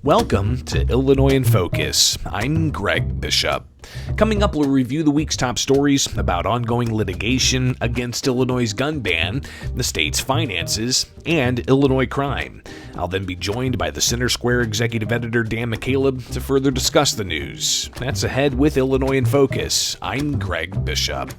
Welcome to Illinois in Focus. I'm Greg Bishop. Coming up, we'll review the week's top stories about ongoing litigation against Illinois' gun ban, the state's finances, and Illinois crime. I'll then be joined by the Center Square executive editor Dan McCaleb to further discuss the news. That's ahead with Illinois in Focus. I'm Greg Bishop.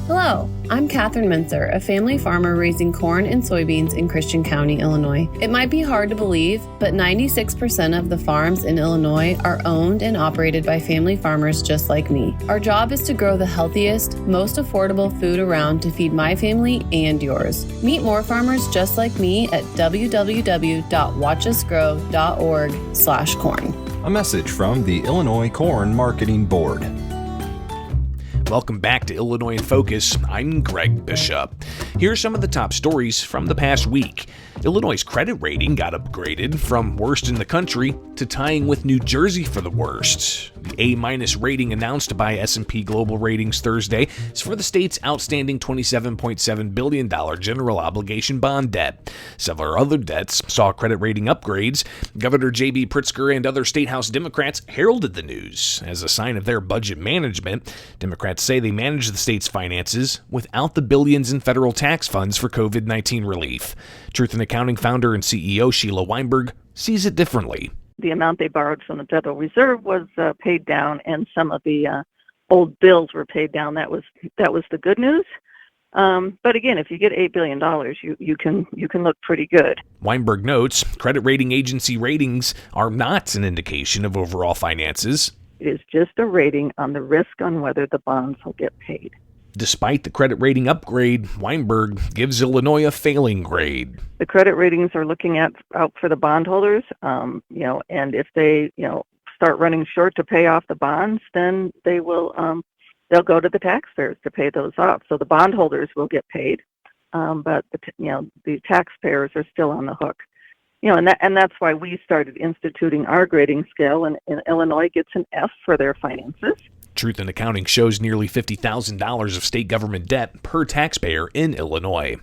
Hello, I'm Catherine Mincer, a family farmer raising corn and soybeans in Christian County, Illinois. It might be hard to believe, but 96% of the farms in Illinois are owned and operated by family farmers just like me. Our job is to grow the healthiest, most affordable food around to feed my family and yours. Meet more farmers just like me at www.watchusgrow.org/corn. A message from the Illinois Corn Marketing Board. Welcome back to Illinois in Focus. I'm Greg Bishop. Here are some of the top stories from the past week. Illinois' credit rating got upgraded from worst in the country to tying with New Jersey for the worst. The A- rating announced by S&P Global Ratings Thursday is for the state's outstanding $27.7 billion general obligation bond debt. Several other debts saw credit rating upgrades. Governor J.B. Pritzker and other State House Democrats heralded the news as a sign of their budget management. Democrats say they manage the state's finances without the billions in federal tax funds for COVID-19 relief. Truth in Accounting founder and CEO Sheila Weinberg sees it differently. The amount they borrowed from the Federal Reserve was paid down, and some of the old bills were paid down. That was the good news. But again, if you get $8 billion, you can look pretty good. Weinberg notes credit rating agency ratings are not an indication of overall finances. It is just a rating on the risk on whether the bonds will get paid. Despite the credit rating upgrade, Weinberg gives Illinois a failing grade. The credit ratings are looking out for the bondholders, and if they, start running short to pay off the bonds, then they will, they'll go to the taxpayers to pay those off. So the bondholders will get paid, but the taxpayers are still on the hook. And that's why we started instituting our grading scale, and Illinois gets an F for their finances. Truth in Accounting shows nearly $50,000 of state government debt per taxpayer in Illinois.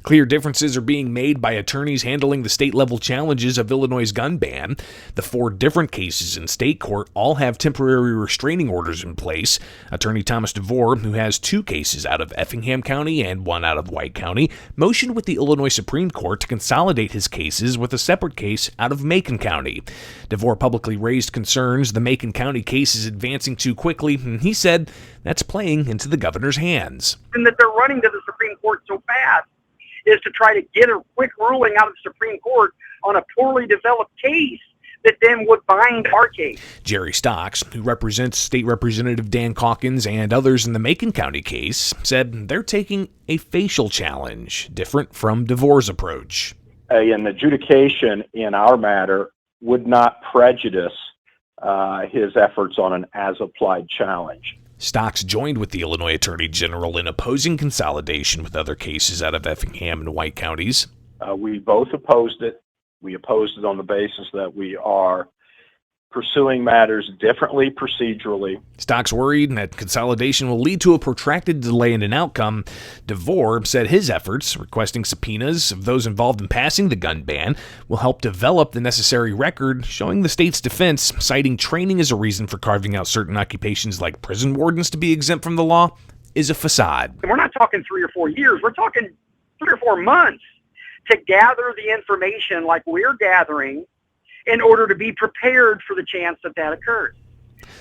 Clear differences are being made by attorneys handling the state-level challenges of Illinois' gun ban. The 4 different cases in state court all have temporary restraining orders in place. Attorney Thomas DeVore, who has 2 cases out of Effingham County and 1 out of White County, motioned with the Illinois Supreme Court to consolidate his cases with a separate case out of Macon County. DeVore publicly raised concerns the Macon County case is advancing too quickly, and he said that's playing into the governor's hands. And that they're running to the Supreme Court so fast is to try to get a quick ruling out of the Supreme Court on a poorly developed case that then would bind our case. Jerry Stocks, who represents State Representative Dan Calkins and others in the Macon County case, said they're taking a facial challenge, different from DeVore's approach. An adjudication in our matter would not prejudice his efforts on an as-applied challenge. Stocks joined with the Illinois Attorney General in opposing consolidation with other cases out of Effingham and White counties. We both opposed it. We opposed it on the basis that we are pursuing matters differently procedurally. Stocks worried that consolidation will lead to a protracted delay in an outcome. DeVore said his efforts, requesting subpoenas of those involved in passing the gun ban, will help develop the necessary record showing the state's defense, citing training as a reason for carving out certain occupations like prison wardens to be exempt from the law, is a facade. And we're not talking 3 or 4 years. We're talking 3 or 4 months to gather the information like we're gathering in order to be prepared for the chance that that occurs.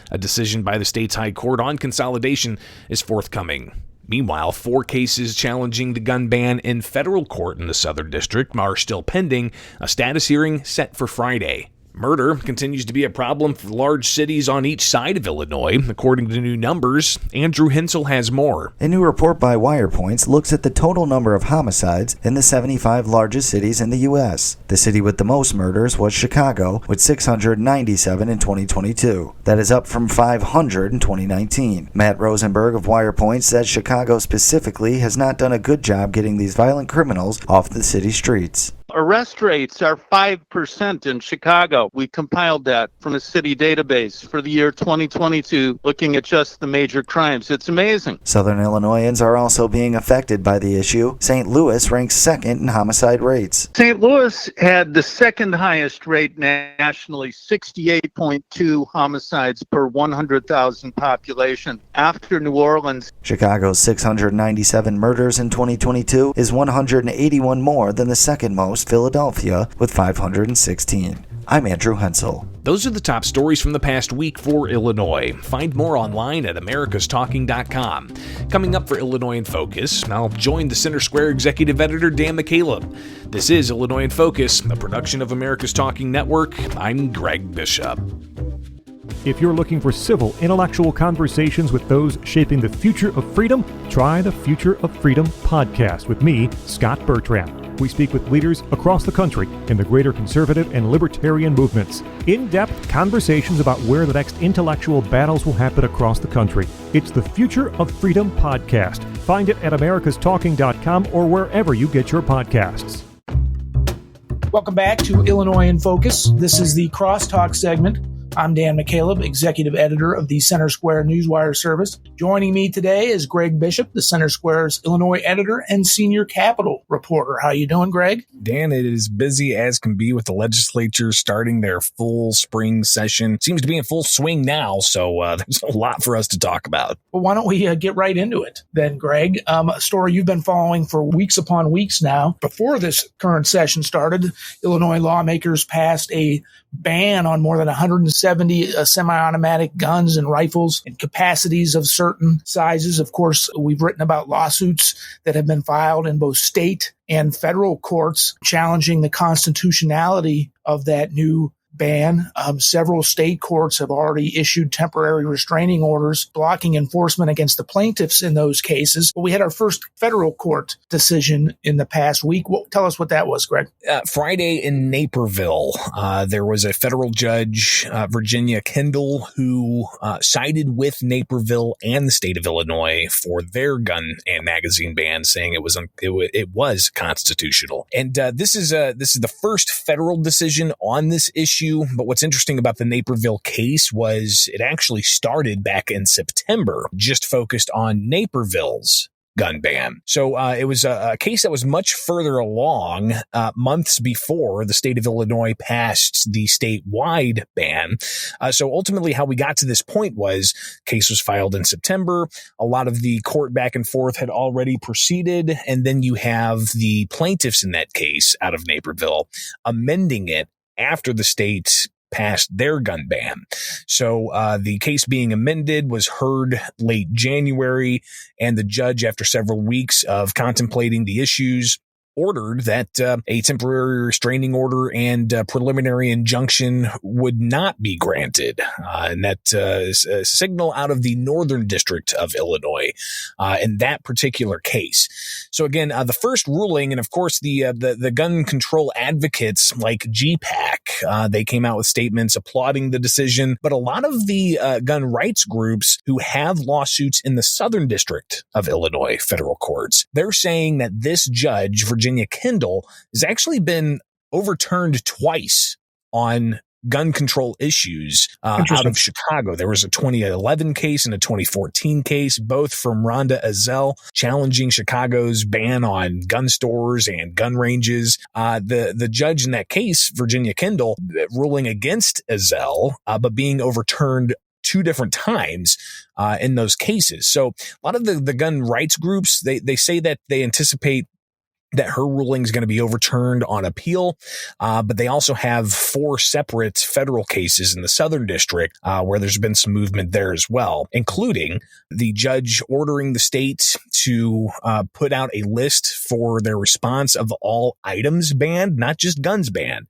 A decision by the state's high court on consolidation is forthcoming. Meanwhile, 4 cases challenging the gun ban in federal court in the Southern District are still pending, a status hearing set for Friday. Murder continues to be a problem for large cities on each side of Illinois. According to new numbers, Andrew Hensel has more. A new report by WirePoints looks at the total number of homicides in the 75 largest cities in the U.S. The city with the most murders was Chicago, with 697 in 2022. That is up from 500 in 2019. Matt Rosenberg of WirePoints says Chicago specifically has not done a good job getting these violent criminals off the city streets. Arrest rates are 5% in Chicago. We compiled that from a city database for the year 2022, looking at just the major crimes. It's amazing. Southern Illinoisans are also being affected by the issue. St. Louis ranks second in homicide rates. St. Louis had the second highest rate nationally, 68.2 homicides per 100,000 population, after New Orleans. Chicago's 697 murders in 2022 is 181 more than the second most, Philadelphia, with 516. I'm Andrew Hensel. Those are the top stories from the past week for Illinois. Find more online at americastalking.com. Coming up for Illinois in Focus, I'll join the Center Square executive editor Dan McCaleb. This is Illinois in Focus, a production of America's Talking Network. I'm Greg Bishop. If you're looking for civil, intellectual conversations with those shaping the future of freedom, try the Future of Freedom podcast with me, Scott Bertram. We speak with leaders across the country in the greater conservative and libertarian movements. In-depth conversations about where the next intellectual battles will happen across the country. It's the Future of Freedom podcast. Find it at americastalking.com or wherever you get your podcasts. Welcome back to Illinois in Focus. This is the Crosstalk segment. I'm Dan McCaleb, executive editor of the Center Square Newswire service. Joining me today is Greg Bishop, the Center Square's Illinois editor and senior Capitol reporter. How you doing, Greg? Dan, it is busy as can be with the legislature starting their full spring session. Seems to be in full swing now, so there's a lot for us to talk about. Well, why don't we get right into it then, Greg? A story you've been following for weeks upon weeks now. Before this current session started, Illinois lawmakers passed a ban on more than 170 semi-automatic guns and rifles and capacities of certain sizes. Of course, we've written about lawsuits that have been filed in both state and federal courts challenging the constitutionality of that new ban. Several state courts have already issued temporary restraining orders blocking enforcement against the plaintiffs in those cases. But we had our first federal court decision in the past week. Tell us what that was, Greg. Friday in Naperville, there was a federal judge, Virginia Kendall, who sided with Naperville and the state of Illinois for their gun and magazine ban, saying it was constitutional. And this is the first federal decision on this issue. But what's interesting about the Naperville case was it actually started back in September, just focused on Naperville's gun ban. So it was a case that was much further along months before the state of Illinois passed the statewide ban. So ultimately how we got to this point was case was filed in September. A lot of the court back and forth had already proceeded. And then you have the plaintiffs in that case out of Naperville amending it after the state passed their gun ban. So the case being amended was heard late January, and the judge, after several weeks of contemplating the issues, ordered that a temporary restraining order and preliminary injunction would not be granted. And that is a signal out of the Northern District of Illinois in that particular case. So again, the first ruling, and of course the gun control advocates like GPAC, they came out with statements applauding the decision. But a lot of the gun rights groups who have lawsuits in the Southern District of Illinois federal courts, they're saying that this judge, Virginia Kendall, has actually been overturned twice on gun control issues out of Chicago. There was a 2011 case and a 2014 case, both from Rhonda Ezell, challenging Chicago's ban on gun stores and gun ranges. The judge in that case, Virginia Kendall, ruling against Ezell, but being overturned two different times in those cases. So a lot of the gun rights groups, they say that they anticipate that her ruling is going to be overturned on appeal. But they also have 4 separate federal cases in the Southern District where there's been some movement there as well, including the judge ordering the state to put out a list for their response of all items banned, not just guns banned,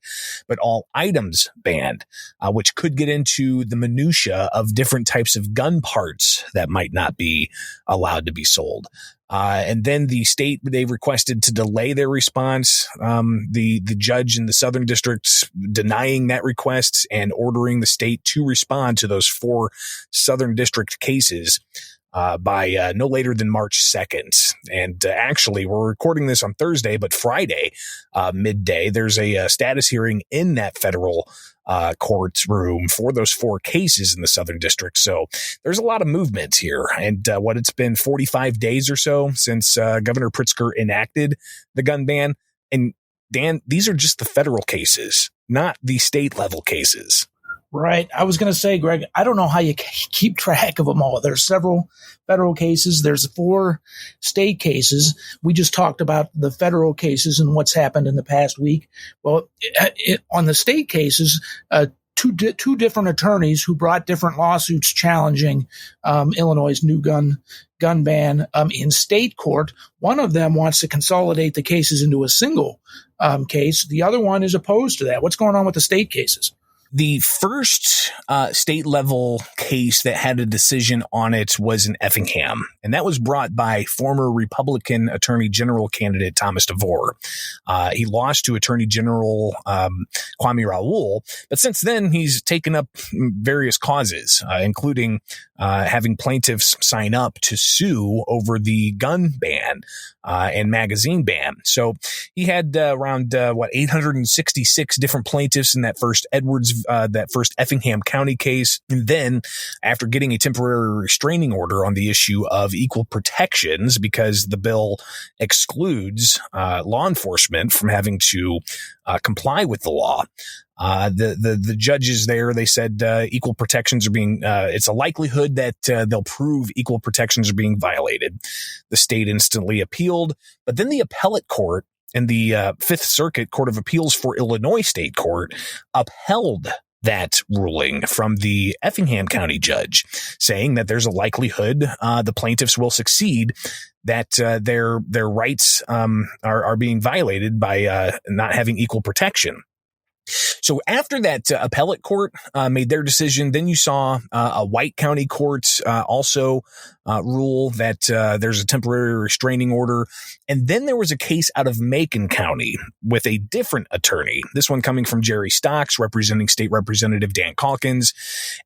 but all items banned, which could get into the minutia of different types of gun parts that might not be allowed to be sold. And then the state, they requested to delay their response. The judge in the Southern District denying that request and ordering the state to respond to those 4 Southern District cases. by no later than March 2nd. And actually, we're recording this on Thursday, but Friday, midday, there's a status hearing in that federal courtroom for those 4 cases in the Southern District. So there's a lot of movement here. And what it's been 45 days or so since Governor Pritzker enacted the gun ban. And Dan, these are just the federal cases, not the state level cases. Right. I was going to say, Greg, I don't know how you keep track of them all. There's several federal cases. There's 4 state cases. We just talked about the federal cases and what's happened in the past week. Well, on the state cases, two different attorneys who brought different lawsuits challenging Illinois' new gun ban in state court. One of them wants to consolidate the cases into a single case. The other one is opposed to that. What's going on with the state cases? The first state level case that had a decision on it was in Effingham, and that was brought by former Republican Attorney General candidate Thomas DeVore. He lost to Attorney General Kwame Raoul, but since then he's taken up various causes, including having plaintiffs sign up to sue over the gun ban and magazine ban. So he had around 866 different plaintiffs in that first Effingham County case. And then after getting a temporary restraining order on the issue of equal protections, because the bill excludes law enforcement from having to comply with the law, the judges there, they said equal protections are being, it's a likelihood that they'll prove equal protections are being violated. The state instantly appealed, but then the appellate court and the Fifth Circuit Court of Appeals for Illinois State Court upheld that ruling from the Effingham County judge, saying that there's a likelihood the plaintiffs will succeed, that their rights are being violated by not having equal protection. So after that appellate court made their decision, then you saw a White County court also rule that there's a temporary restraining order. And then there was a case out of Macon County with a different attorney, this one coming from Jerry Stocks, representing State Representative Dan Calkins.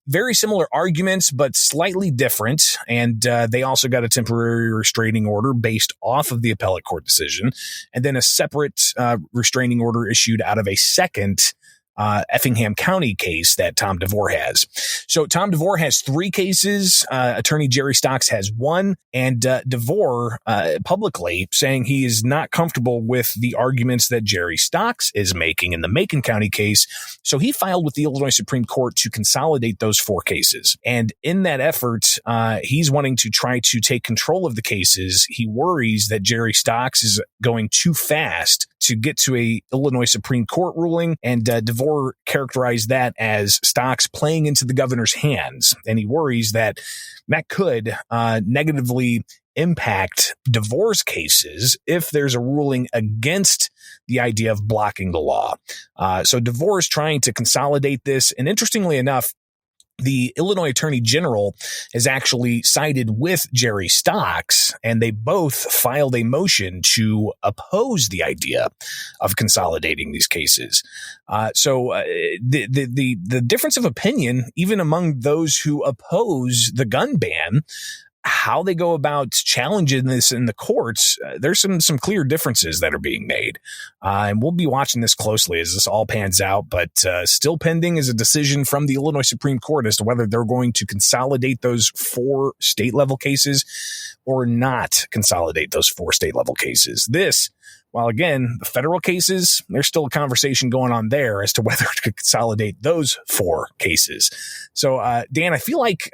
Very similar arguments, but slightly different. And they also got a temporary restraining order based off of the appellate court decision. And then a separate restraining order issued out of a second Effingham County case that Tom DeVore has. So Tom DeVore has 3 cases. Attorney Jerry Stocks has 1, and DeVore publicly saying he is not comfortable with the arguments that Jerry Stocks is making in the Macon County case. So he filed with the Illinois Supreme Court to consolidate those 4 cases. And in that effort, he's wanting to try to take control of the cases. He worries that Jerry Stocks is going too fast to get to a Illinois Supreme Court ruling, and DeVore characterized that as Stocks playing into the governor's hands, and he worries that could negatively impact DeVore's cases if there's a ruling against the idea of blocking the law. So DeVore is trying to consolidate this, and interestingly enough, the Illinois Attorney General has actually sided with Jerry Stocks, and they both filed a motion to oppose the idea of consolidating these cases. So the difference of opinion, even among those who oppose the gun ban, how they go about challenging this in the courts, there's some clear differences that are being made. And we'll be watching this closely as this all pans out. But still pending is a decision from the Illinois Supreme Court as to whether they're going to consolidate those 4 state-level cases or not consolidate those 4 state-level cases. This, while again, the federal cases, there's still a conversation going on there as to whether to consolidate those 4 cases. So, Dan, I feel like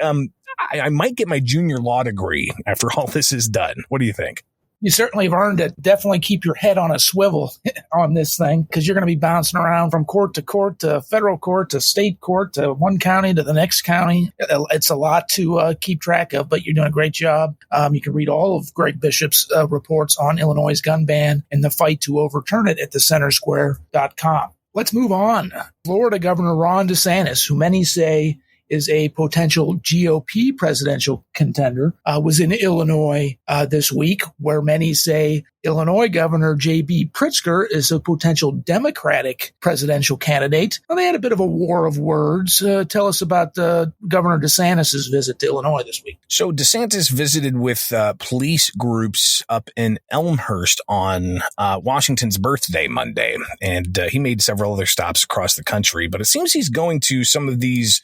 I might get my junior law degree after all this is done. What do you think? You certainly have earned it. Definitely keep your head on a swivel on this thing, because you're going to be bouncing around from court to federal court to state court to one county to the next county. It's a lot to keep track of, but you're doing a great job. You can read all of Greg Bishop's reports on Illinois' gun ban and the fight to overturn it at thecentersquare.com. Let's move on. Florida Governor Ron DeSantis, who many say is a potential GOP presidential contender, was in Illinois this week, where many say Illinois Governor J.B. Pritzker is a potential Democratic presidential candidate. Well, they had a bit of a war of words. Tell us about Governor DeSantis' visit to Illinois this week. So DeSantis visited with police groups up in Elmhurst on Washington's birthday Monday, and he made several other stops across the country. But it seems he's going to some of these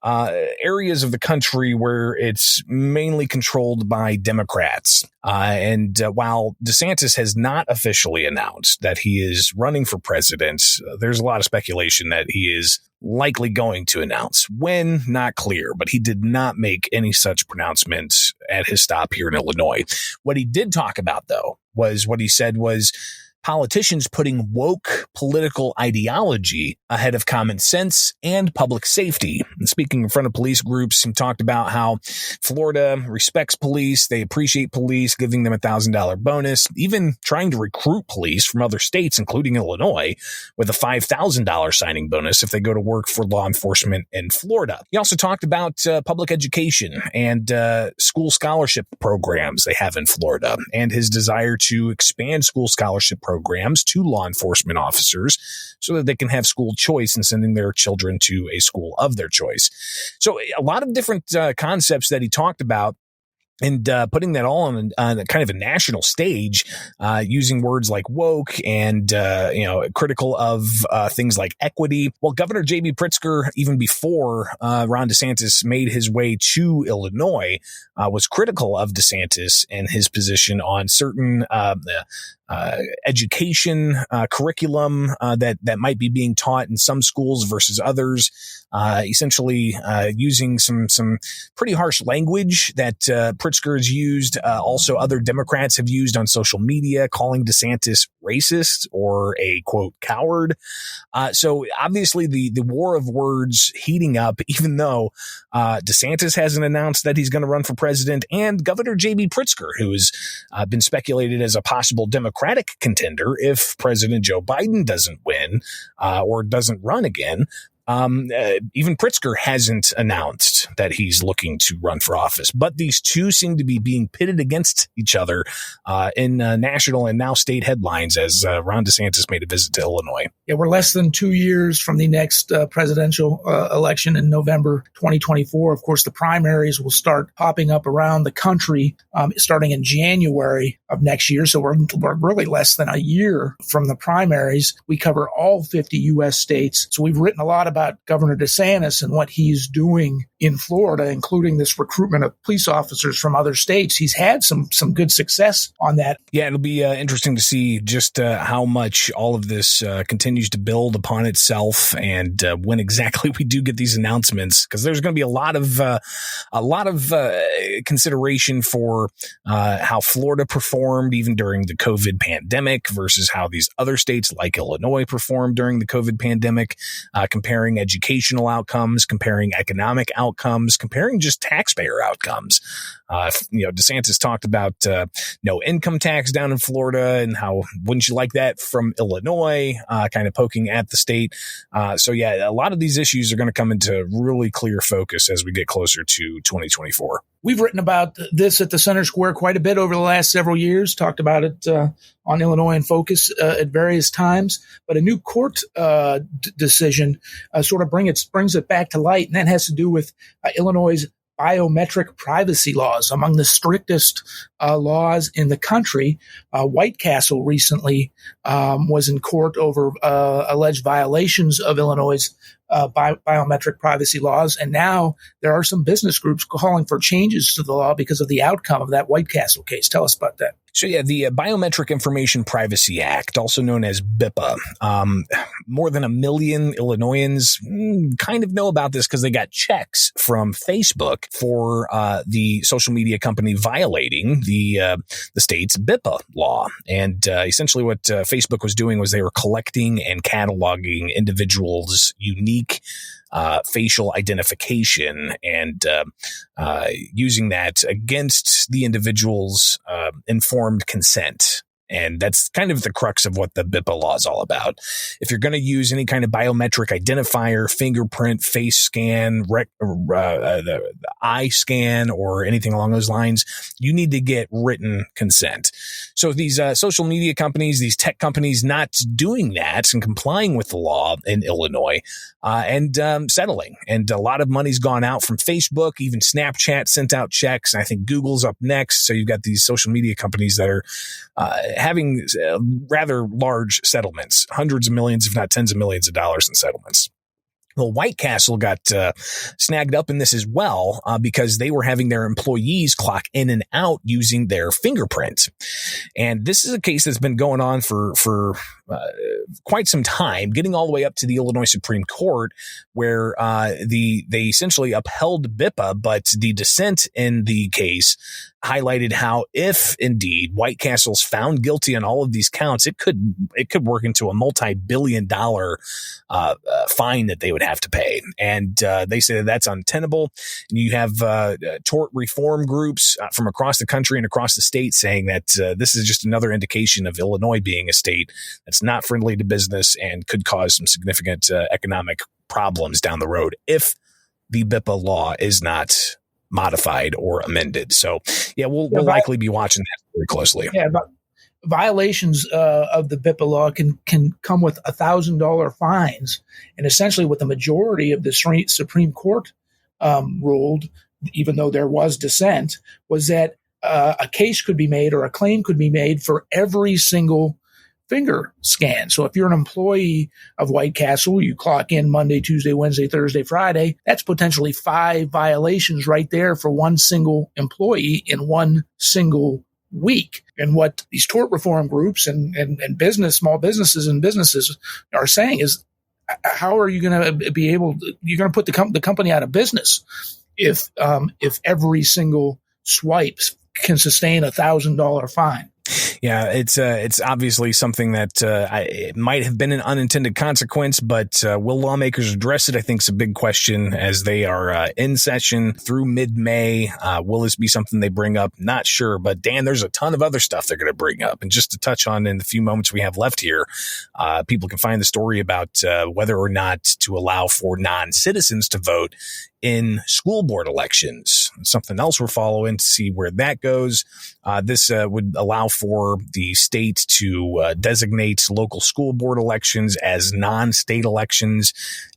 areas of the country where it's mainly controlled by Democrats. And while DeSantis has not officially announced that he is running for president, there's a lot of speculation that he is likely going to announce. When, not clear, but he did not make any such pronouncements at his stop here in Illinois. What he did talk about, though, was what he said was politicians putting woke political ideology ahead of common sense and public safety. And speaking in front of police groups, he talked about how Florida respects police. They appreciate police, giving them $1,000 bonus, even trying to recruit police from other states, including Illinois, with a $5,000 signing bonus if they go to work for law enforcement in Florida. He also talked about public education and school scholarship programs they have in Florida, and his desire to expand school scholarship programs to law enforcement officers so that they can have school choice in sending their children to a school of their choice. So a lot of different concepts that he talked about, and putting that all on kind of a national stage, using words like woke and, critical of things like equity. Well, Governor J.B. Pritzker, even before Ron DeSantis made his way to Illinois, was critical of DeSantis and his position on certain education curriculum that might be being taught in some schools versus others, essentially using some pretty harsh language that Pritzker has used. Also, other Democrats have used on social media, calling DeSantis racist or a, quote, coward. So obviously the war of words heating up, even though DeSantis hasn't announced that he's going to run for president, and Governor J.B. Pritzker, who has been speculated as a possible Democratic contender if President Joe Biden doesn't win or doesn't run again. Even Pritzker hasn't announced that he's looking to run for office, but these two seem to be being pitted against each other in national and now state headlines as Ron DeSantis made a visit to Illinois. Yeah, we're less than 2 years from the next presidential election in November 2024. Of course, the primaries will start popping up around the country starting in January of next year. So we're really less than a year from the primaries. We cover all 50 U.S. states. So we've written a lot about Governor DeSantis and what he's doing in Florida, including this recruitment of police officers from other states. He's had some good success on that. Yeah, it'll be interesting to see just how much all of this continues to build upon itself, and when exactly we do get these announcements, because there's going to be a lot of consideration for how Florida performed even during the COVID pandemic versus how these other states like Illinois performed during the COVID pandemic, comparing educational outcomes, comparing economic outcomes, comparing just taxpayer outcomes. DeSantis talked about no income tax down in Florida and how wouldn't you like that from Illinois, kind of poking at the state. So yeah, a lot of these issues are going to come into really clear focus as we get closer to 2024. We've written about this at the Center Square quite a bit over the last several years, talked about it on Illinois in Focus at various times. But a new court decision sort of brings it back to light, and that has to do with Illinois' biometric privacy laws, among the strictest laws in the country. White Castle recently was in court over alleged violations of Illinois' biometric privacy laws. And now there are some business groups calling for changes to the law because of the outcome of that White Castle case. Tell us about that. So yeah, the Biometric Information Privacy Act, also known as BIPA, more than 1 million Illinoisans kind of know about this because they got checks from Facebook for the social media company violating the state's BIPA law. And essentially what Facebook was doing was they were collecting and cataloging individuals' unique facial identification and using that against the individual's informed consent. And that's kind of the crux of what the BIPA law is all about. If you're going to use any kind of biometric identifier, fingerprint, face scan, the eye scan, or anything along those lines, you need to get written consent. So these social media companies, these tech companies not doing that and complying with the law in Illinois and settling. And a lot of money's gone out from Facebook. Even Snapchat sent out checks. I think Google's up next. So you've got these social media companies that are having rather large settlements, hundreds of millions, if not tens of millions of dollars in settlements. Well, White Castle got snagged up in this as well because they were having their employees clock in and out using their fingerprint. And this is a case that's been going on for quite some time, getting all the way up to the Illinois Supreme Court, where they essentially upheld BIPA, but the dissent in the case highlighted how if indeed White Castle's found guilty on all of these counts, it could work into a multi-billion-dollar fine that they would have to pay. And they say that that's untenable. And you have tort reform groups from across the country and across the state saying that this is just another indication of Illinois being a state that's not friendly to business and could cause some significant economic problems down the road if the BIPA law is not modified or amended. So, we'll likely be watching that very closely. Yeah, but violations of the BIPA law can come with $1,000 fines. And essentially what the majority of the Supreme Court ruled, even though there was dissent, was that a case could be made or a claim could be made for every single finger scan. So if you're an employee of White Castle, you clock in Monday, Tuesday, Wednesday, Thursday, Friday, that's potentially 5 violations right there for one single employee in one single week. And what these tort reform groups and small businesses and businesses are saying is, how are you going to be able to, you're going to put the company out of business if every single swipe can sustain $1,000 fine. Yeah, it's obviously something that it might have been an unintended consequence, but will lawmakers address it? I think is a big question as they are in session through mid-May. Will this be something they bring up? Not sure, but Dan, there's a ton of other stuff they're going to bring up. And just to touch on in the few moments we have left here, people can find the story about whether or not to allow for non-citizens to vote in school board elections. Something else we're following to see where that goes. This would allow for the state to designate local school board elections as non-state elections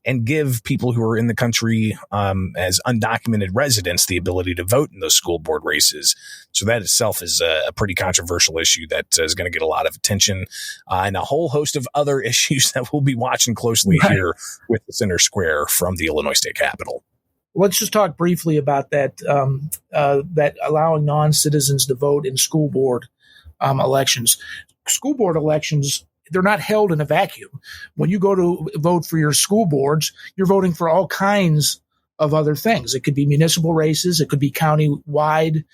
and give people who are in the country as undocumented residents the ability to vote in those school board races. So that itself is a pretty controversial issue that is going to get a lot of attention and a whole host of other issues that we'll be watching closely here with the Center Square from the Illinois State Capitol. Let's just talk briefly about that, that allowing non-citizens to vote in school board elections. School board elections, they're not held in a vacuum. When you go to vote for your school boards, you're voting for all kinds of other things. It could be municipal races. It could be county-wide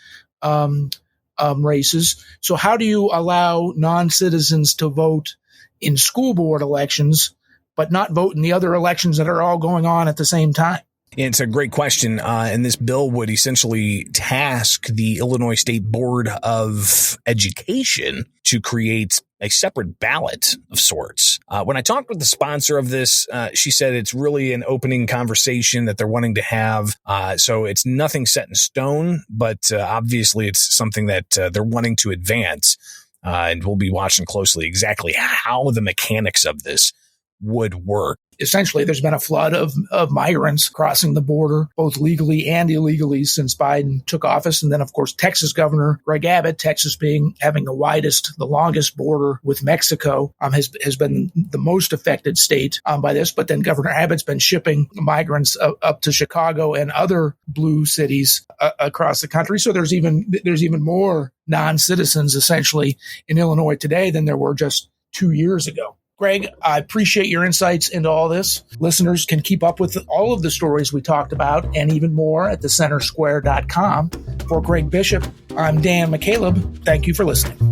races. So how do you allow non-citizens to vote in school board elections, but not vote in the other elections that are all going on at the same time? It's a great question. And this bill would essentially task the Illinois State Board of Education to create a separate ballot of sorts. When I talked with the sponsor of this, she said it's really an opening conversation that they're wanting to have. So it's nothing set in stone, but obviously it's something that they're wanting to advance. And we'll be watching closely exactly how the mechanics of this would work. Essentially, there's been a flood of migrants crossing the border, both legally and illegally, since Biden took office. And then, of course, Texas Governor Greg Abbott, Texas having the longest border with Mexico, has been the most affected state by this. But then Governor Abbott's been shipping migrants up to Chicago and other blue cities across the country. So there's even more non-citizens essentially in Illinois today than there were just 2 years ago. Greg, I appreciate your insights into all this. Listeners can keep up with all of the stories we talked about and even more at thecentersquare.com. For Greg Bishop, I'm Dan McCaleb. Thank you for listening.